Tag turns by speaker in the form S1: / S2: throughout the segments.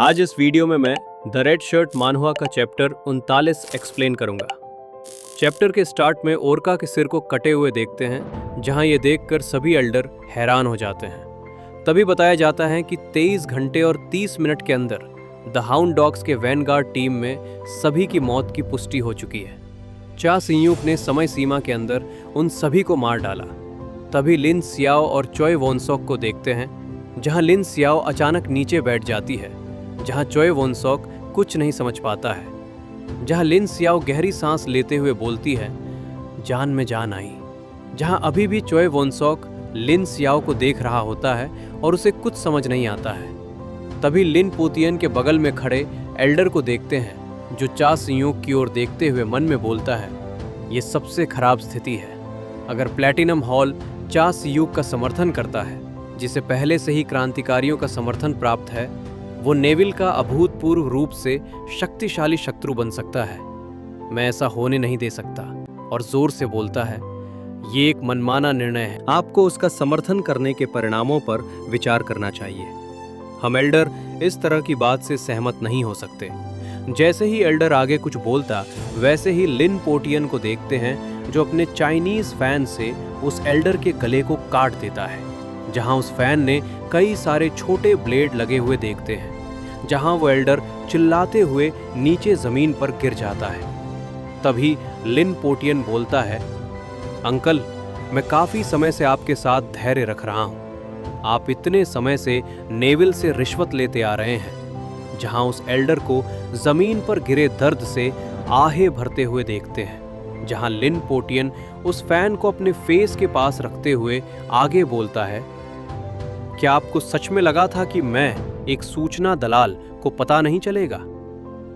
S1: आज इस वीडियो में मैं द रेड शर्ट मानहुआ का चैप्टर 39 एक्सप्लेन करूंगा। चैप्टर के स्टार्ट में ओरका के सिर को कटे हुए देखते हैं, जहां ये देखकर सभी एल्डर हैरान हो जाते हैं। तभी बताया जाता है कि 23 घंटे और 30 मिनट के अंदर द हाउंड डॉग्स के वैनगार्ड टीम में सभी की मौत की पुष्टि हो चुकी है। चा सिंयूक ने समय सीमा के अंदर उन सभी को मार डाला। तभी लिन सियाओ और चोय वोनसॉक को देखते हैं, जहां लिन सियाओ अचानक नीचे बैठ जाती है, जहां चोय वोनसॉक कुछ नहीं समझ पाता है। जहां लिन सियाओ गहरी सांस लेते हुए बोलती है, जान में जान आई। जहां अभी भी चोय वोनसॉक लिन सियाओ को देख रहा होता है और उसे कुछ समझ नहीं आता है। तभी लिन पुतियन के बगल में खड़े एल्डर को देखते हैं, जो चा सिंयूक की ओर देखते हुए मन में बोलता है, ये सबसे खराब स्थिति है। अगर प्लैटिनम हॉल चा सिंयूक का समर्थन करता है, जिसे पहले से ही क्रांतिकारियों का समर्थन प्राप्त है, वो नेविल का अभूतपूर्व रूप से शक्तिशाली शत्रु बन सकता है। मैं ऐसा होने नहीं दे सकता। और जोर से बोलता है, ये एक मनमाना निर्णय है। आपको उसका समर्थन करने के परिणामों पर विचार करना चाहिए। हम एल्डर इस तरह की बात से सहमत नहीं हो सकते। जैसे ही एल्डर आगे कुछ बोलता, वैसे ही लिन पोटियन को देखते हैं, जो अपने चाइनीज फैन से उस एल्डर के गले को काट देता है। जहां उस फैन ने कई सारे छोटे ब्लेड लगे हुए देखते हैं, जहां वो एल्डर चिल्लाते हुए नीचे जमीन पर गिर जाता है। तभी लिन पोटियन बोलता है, अंकल, मैं काफी समय से आपके साथ धैर्य रख रहा हूं। आप इतने समय से नेविल से रिश्वत लेते आ रहे हैं। जहां उस एल्डर को जमीन पर गिरे दर्द से आहे भरते हुए देखते हैं। जहां लिन पोटियन उस फैन को अपने फेस के पास रखते हुए आगे बोलता है, क्या आपको सच में लगा था कि मैं एक सूचना दलाल को पता नहीं चलेगा?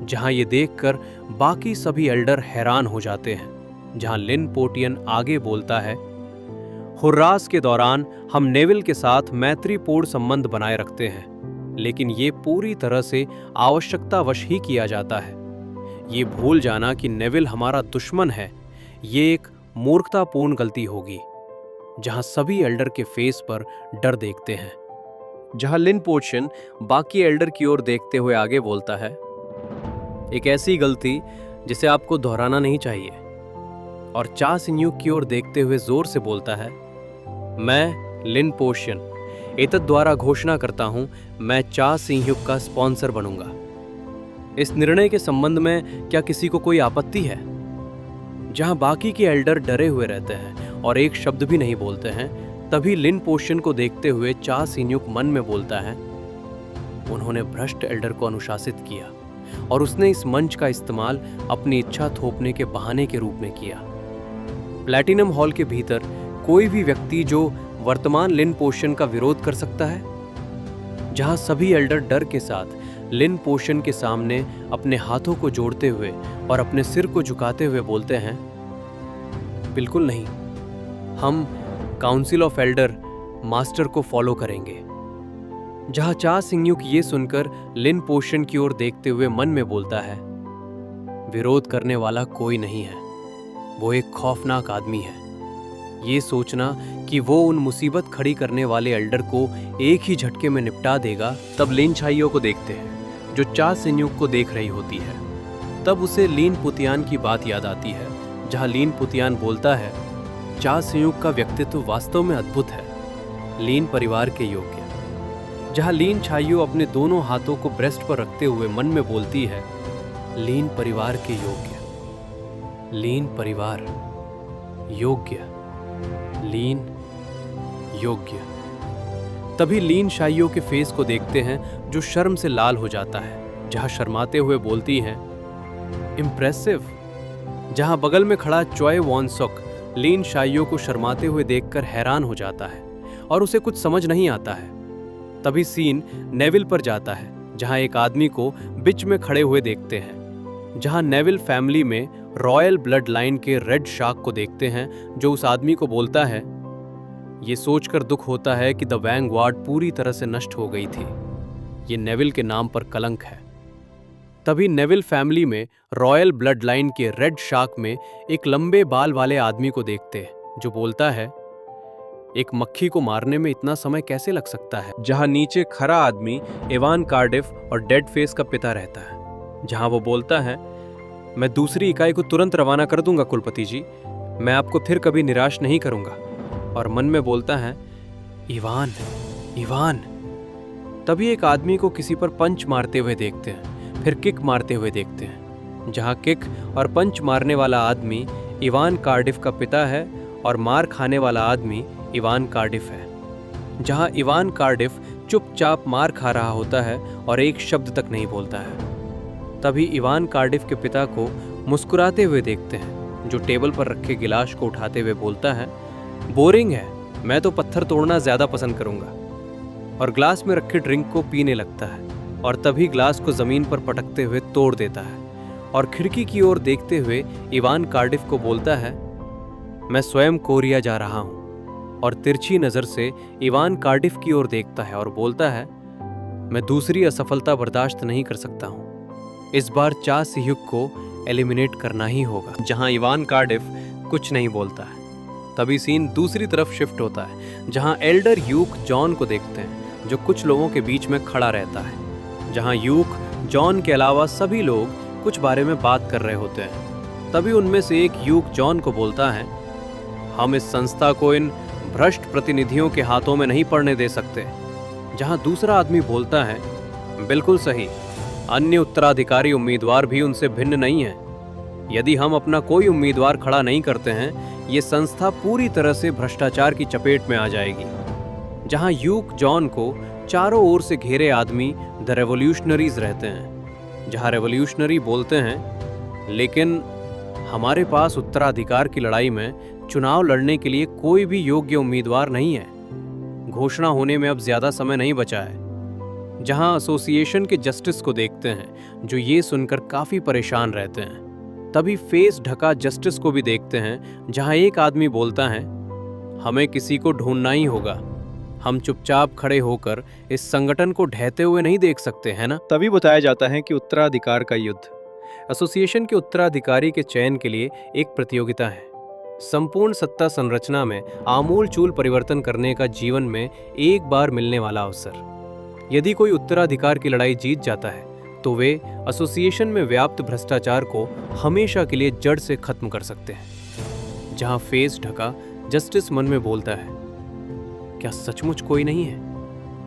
S1: जहां ये देखकर बाकी सभी एल्डर हैरान हो जाते हैं। जहां लिन पोटियन आगे बोलता है, हुर्रास के दौरान हम नेविल के साथ मैत्रीपूर्ण संबंध बनाए रखते हैं, लेकिन ये पूरी तरह से आवश्यकतावश ही किया जाता है। ये भूल जाना कि नेविल हमारा दुश्मन है, ये एक मूर्खतापूर्ण गलती होगी। जहां सभी एल्डर के फेस पर डर देखते हैं। जहां लिन पोटियन बाकी एल्डर की ओर देखते हुए आगे बोलता है, एक ऐसी गलती जिसे आपको दोहराना नहीं चाहिए। और चा सिंयूक की ओर देखते हुए जोर से बोलता है, मैं लिन पोटियन एतद द्वारा घोषणा करता हूं, मैं चा सिंयूक का स्पॉन्सर बनूंगा। इस निर्णय के संबंध में क्या किसी को कोई आपत्ति है? जहां बाकी के एल्डर डरे हुए रहते हैं और एक शब्द भी नहीं बोलते हैं, तभी लिन पोटियन को देखते हुए चा सिंयूक मन में बोलता है, उन्होंने भ्रष्ट एल्डर को अनुशासित किया और उसने इस मंच का इस्तेमाल अपनी इच्छा थोपने के बहाने के रूप में किया। प्लैटिनम हॉल के भीतर कोई भी व्यक्ति जो वर्तमान लिन पोटियन का विरोध कर सकता है? जहां सभी एल्डर डर के साथ लिन पोटियन के सामने अपने हाथों को जोड़ते हुए और अपने सिर को झुकाते हुए बोलते हैं, बिल्कुल नहीं, हम काउंसिल ऑफ एल्डर मास्टर को फॉलो करेंगे। जहां चा सिंयूक ये सुनकर लिन पोटियन की ओर देखते हुए मन में बोलता है, विरोध करने वाला कोई नहीं है, वो एक खौफनाक आदमी है। ये सोचना कि वो उन मुसीबत खड़ी करने वाले एल्डर को एक ही झटके में निपटा देगा। तब लिन छाइयो को देखते हैं, जो चा सिंयूक को देख रही होती है। तब उसे लिन पुतियान की बात याद आती है, जहां लिन पुतियान बोलता है, चा सिंयूक का व्यक्तित्व वास्तव में अद्भुत है, लिन परिवार के योग्य। जहां लिन छाइयो अपने दोनों हाथों को ब्रेस्ट पर रखते हुए मन में बोलती है, लिन परिवार के योग्य, लिन परिवार योग्य, लीन योग्य। तभी लीन शाइयो के फेस को देखते हैं, जो शर्म से लाल हो जाता है। जहां शर्माते हुए बोलती हैं, इम्प्रेसिव। जहां बगल में खड़ा चोय वोनसॉक लीन शाइयो को शर्माते हुए देखकर हैरान हो जाता है और उसे कुछ समझ नहीं आता है। तभी सीन नेविल पर जाता है, जहां एक आदमी को बीच में खड़े हुए देखते हैं। जहां नेविल फैमिली में रॉयल ब्लड लाइन के रेड शार्क को देखते हैं, जो उस आदमी को बोलता है, ये सोचकर दुख होता है कि द वैंगगार्ड पूरी तरह से नष्ट हो गई थी। ये नेविल के नाम पर कलंक है। तभी नेविल फैमिली में रॉयल ब्लड लाइन के रेड शार्क में एक लंबे बाल वाले आदमी को देखते हैं, जो बोलता है, एक मक्खी को मारने में इतना समय कैसे लग सकता है? जहां नीचे खरा आदमी इवान कार्डिफ और डेड फेस का पिता रहता है, जहां वो बोलता है, मैं दूसरी इकाई को तुरंत रवाना कर दूंगा कुलपति जी, मैं आपको फिर कभी निराश नहीं करूंगा। और मन में बोलता है, इवान, इवान। तभी एक आदमी को किसी पर पंच मारते हुए देखते हैं, फिर किक मारते हुए देखते हैं। जहां किक और पंच मारने वाला आदमी इवान कार्डिफ का पिता है और मार खाने वाला आदमी इवान कार्डिफ है। जहां इवान कार्डिफ चुपचाप मार खा रहा होता है और एक शब्द तक नहीं बोलता है। तभी इवान कार्डिफ के पिता को मुस्कुराते हुए देखते हैं, जो टेबल पर रखे गिलास को उठाते हुए बोलता है, बोरिंग है, मैं तो पत्थर तोड़ना ज्यादा पसंद करूंगा। और ग्लास में रखे ड्रिंक को पीने लगता है और तभी ग्लास को जमीन पर पटकते हुए तोड़ देता है और खिड़की की ओर देखते हुए इवान कार्डिफ को बोलता है, मैं स्वयं कोरिया जा रहा हूं। और तिरछी नजर से इवान कार्डिफ की ओर देखता है और बोलता है, मैं दूसरी असफलता बर्दाश्त नहीं कर सकता हूं। इस बार चा सिह्युक को एलिमिनेट करना ही होगा। जहां इवान कार्डिफ कुछ नहीं बोलता है। तभी सीन दूसरी तरफ शिफ्ट होता है, जहां एल्डर यूक जॉन को देखते हैं, जो कुछ लोगों के बीच में खड़ा रहता है। जहां यूक जॉन के अलावा सभी लोग कुछ बारे में बात कर रहे होते हैं। तभी उनमें से एक यूक जॉन को बोलता है, हम इस संस्था को इन भ्रष्ट प्रतिनिधियों के हाथों में नहीं पड़ने दे सकते। जहां दूसरा आदमी बोलता है, बिल्कुल सही, अन्य उत्तराधिकारी उम्मीदवार भी उनसे भिन्न नहीं है। यदि हम अपना कोई उम्मीदवार खड़ा नहीं करते हैं, ये संस्था पूरी तरह से भ्रष्टाचार की चपेट में आ जाएगी। जहां यूक जॉन को चारों ओर से घेरे आदमी द रेवोल्यूशनरीज रहते हैं। जहां रेवोल्यूशनरी बोलते हैं, लेकिन हमारे पास उत्तराधिकार की लड़ाई में चुनाव लड़ने के लिए कोई भी योग्य उम्मीदवार नहीं है। घोषणा होने में अब ज्यादा समय नहीं बचा है। जहां एसोसिएशन के जस्टिस को देखते हैं, जो ये सुनकर काफी परेशान रहते हैं। तभी फेस ढका जस्टिस को भी देखते हैं, जहां एक आदमी बोलता है, हमें किसी को ढूंढना ही होगा, हम चुपचाप खड़े होकर इस संगठन को ढहते हुए नहीं देख सकते, है ना? तभी बताया जाता है कि उत्तराधिकार का युद्ध। एसोसिएशन के उत्तराधिकारी के चयन के लिए एक प्रतियोगिता है। संपूर्ण सत्ता संरचना में आमूल-चूल परिवर्तन करने का जीवन में एक बार मिलने वाला अवसर। यदि कोई उत्तराधिकार की लड़ाई जीत जाता है, तो वे एसोसिएशन में व्याप्त भ्रष्टाचार को हमेशा के लिए जड़ से खत्म कर सकते हैं। जहां फेस ढका जस्टिस मन में बोलता है, क्या सचमुच कोई नहीं है?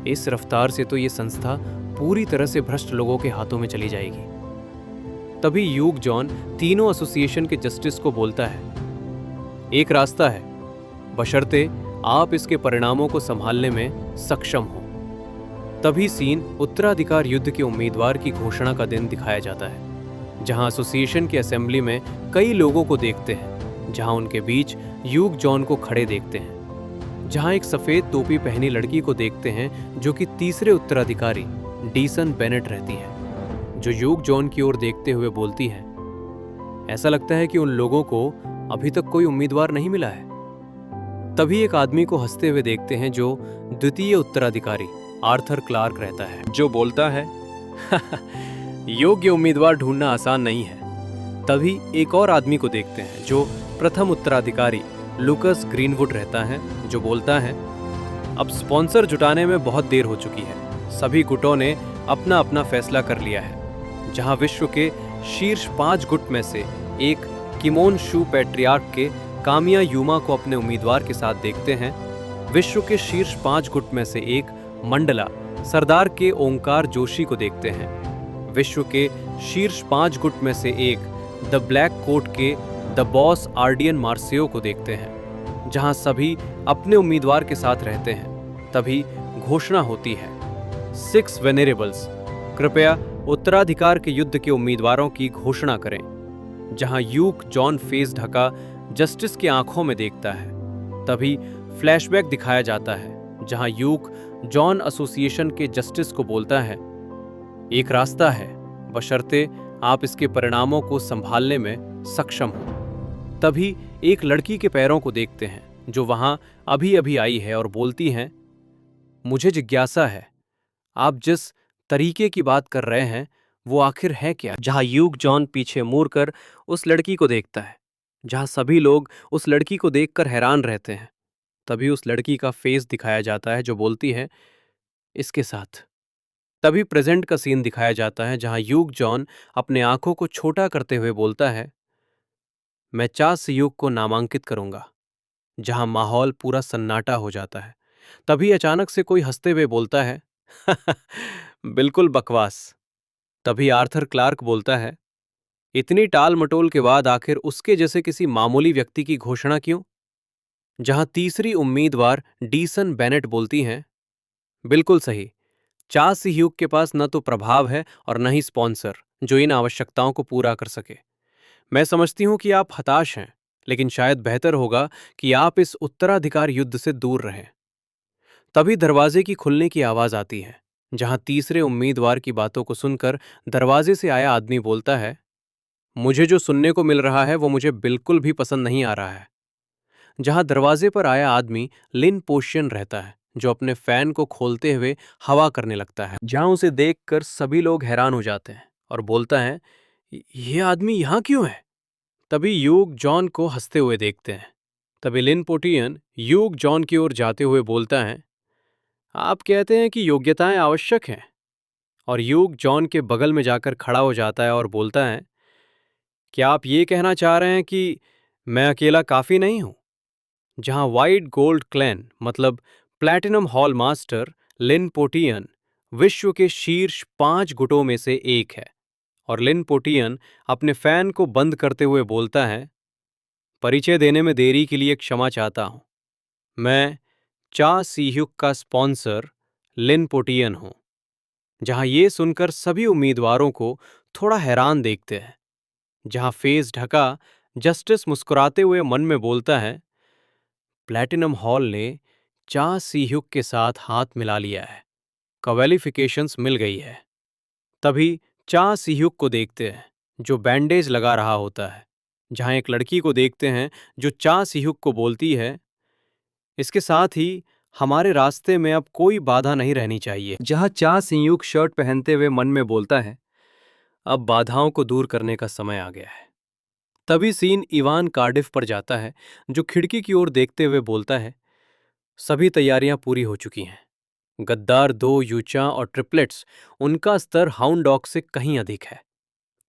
S1: इस रफ्तार से तो ये संस्था पूरी तरह से भ्रष्ट लोगों के हाथों में चली जाएगी। तभी यूक जॉन तीनों एसोसिएशन के जस्टिस को बोलता है, एक रास्ता है, बशर्ते आप इसके परिणामों को संभालने में सक्षम हो। तभी सीन उत्तराधिकार युद्ध के उम्मीदवार की घोषणा का दिन दिखाया जाता है, जहां एसोसिएशन की असेंबली में कई लोगों को देखते हैं, जहां उनके बीच यूक जॉन को खड़े देखते हैं, जहां एक सफेद टोपी पहनी लड़की को देखते हैं, जो कि तीसरे उत्तराधिकारी डीसन बेनेट रहती है, जो यूक जॉन की ओर देखते हुए बोलती है, ऐसा लगता है कि उन लोगों को अभी तक कोई उम्मीदवार नहीं मिला है। तभी एक आदमी को हंसते हुए देखते हैं, जो द्वितीय उत्तराधिकारी आर्थर क्लार्क रहता है, जो बोलता है, योग्य उम्मीदवार ढूंढना आसान नहीं है। तभी एक और आदमी को देखते हैं, जो प्रथम उत्तराधिकारी लुकस ग्रीनवुड रहता है, जो बोलता है, अब स्पॉन्सर जुटाने में बहुत देर हो चुकी है। सभी गुटों ने अपना अपना फैसला कर लिया है। जहां विश्व के शीर्ष 5 गुट में से एक किमोन शू पैट्रियार्क के कामिया यूमा को अपने उम्मीदवार के साथ देखते हैं। विश्व के शीर्ष 5 गुट में से एक मंडला सरदार के ओंकार जोशी को देखते हैं। विश्व के शीर्ष 5 गुट में से एक द ब्लैक कोट के द बॉस आर्डियन मार्सियो को देखते हैं। जहां सभी अपने उम्मीदवार के साथ रहते हैं। तभी घोषणा होती है, 6 वेनेरेबल्स, कृपया उत्तराधिकार के युद्ध के उम्मीदवारों की घोषणा करें। जहां यूक जॉन फेस ढका जस्टिस की आंखों में देखता है। तभी फ्लैशबैक दिखाया जाता है, जहां यूक जॉन एसोसिएशन के जस्टिस को बोलता है, एक रास्ता है, बशर्ते आप इसके परिणामों को संभालने में सक्षम हो। तभी एक लड़की के पैरों को देखते हैं, जो वहां अभी अभी आई है और बोलती हैं, मुझे जिज्ञासा है, आप जिस तरीके की बात कर रहे हैं वो आखिर है क्या? जहां यूक जॉन पीछे मुड़कर उस लड़की को देखता है, जहां सभी लोग उस लड़की को देखकर हैरान रहते हैं। तभी उस लड़की का फेस दिखाया जाता है जो बोलती है, इसके साथ। तभी प्रेजेंट का सीन दिखाया जाता है जहां यूग जॉन अपने आंखों को छोटा करते हुए बोलता है, मैं चा सियूक को नामांकित करूंगा। जहां माहौल पूरा सन्नाटा हो जाता है। तभी अचानक से कोई हंसते हुए बोलता है, बिल्कुल बकवास। तभी आर्थर क्लार्क बोलता है, इतनी टाल मटोल के बाद आखिर उसके जैसे किसी मामूली व्यक्ति की घोषणा क्यों? जहां तीसरी उम्मीदवार डीसन बेनेट बोलती हैं, बिल्कुल सही। चा सिह्यूक के पास न तो प्रभाव है और न ही स्पॉन्सर जो इन आवश्यकताओं को पूरा कर सके। मैं समझती हूं कि आप हताश हैं, लेकिन शायद बेहतर होगा कि आप इस उत्तराधिकार युद्ध से दूर रहें। तभी दरवाजे की खुलने की आवाज आती है, जहां तीसरे उम्मीदवार की बातों को सुनकर दरवाजे से आया आदमी बोलता है, मुझे जो सुनने को मिल रहा है वो मुझे बिल्कुल भी पसंद नहीं आ रहा है। जहां दरवाजे पर आया आदमी लिन पोशियन रहता है, जो अपने फैन को खोलते हुए हवा करने लगता है। जहां उसे देखकर सभी लोग हैरान हो जाते हैं और बोलता है, ये आदमी यहां क्यों है? तभी यूग जॉन को हंसते हुए देखते हैं। तभी लिन पोटियन यूग जॉन की ओर जाते हुए बोलता है, आप कहते हैं कि योग्यताएं आवश्यक हैं। और यूग जॉन के बगल में जाकर खड़ा हो जाता है और बोलता है, क्या आप ये कहना चाह रहे हैं कि मैं अकेला काफी नहीं हूं? जहां वाइट गोल्ड क्लैन मतलब प्लैटिनम हॉल मास्टर लिन पोटियन विश्व के शीर्ष 5 गुटों में से एक है। और लिन पोटियन अपने फैन को बंद करते हुए बोलता है, परिचय देने में देरी के लिए क्षमा चाहता हूं। मैं चा सीह्युक का स्पॉन्सर लिन पोटियन हूं। जहां ये सुनकर सभी उम्मीदवारों को थोड़ा हैरान देखते हैं। जहां फेस ढका जस्टिस मुस्कुराते हुए मन में बोलता है, प्लैटिनम हॉल ने चा सीह्युक के साथ हाथ मिला लिया है, क्वालिफिकेशंस मिल गई है। तभी चा सीह्युक को देखते हैं जो बैंडेज लगा रहा होता है। जहां एक लड़की को देखते हैं जो चा सीह्युक को बोलती है, इसके साथ ही हमारे रास्ते में अब कोई बाधा नहीं रहनी चाहिए। जहां चा सीह्युक शर्ट पहनते हुए मन में बोलता है, अब बाधाओं को दूर करने का समय आ गया है। तभी सीन इवान कार्डिफ पर जाता है, जो खिड़की की ओर देखते हुए बोलता है, सभी तैयारियां पूरी हो चुकी हैं। गद्दार 2 यूचा और ट्रिपलेट्स, उनका स्तर हाउंड डॉग से कहीं अधिक है।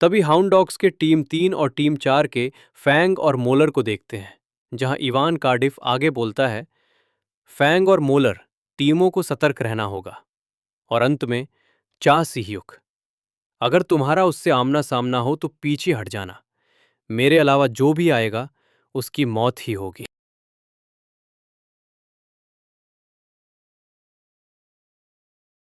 S1: तभी हाउंड डॉग्स के टीम 3 और टीम 4 के फैंग और मोलर को देखते हैं। जहां इवान कार्डिफ आगे बोलता है, फैंग और मोलर टीमों को सतर्क रहना होगा। और अंत में चा सिह्युक, अगर तुम्हारा उससे आमना सामना हो तो पीछे हट जाना। मेरे अलावा जो भी आएगा उसकी मौत ही होगी।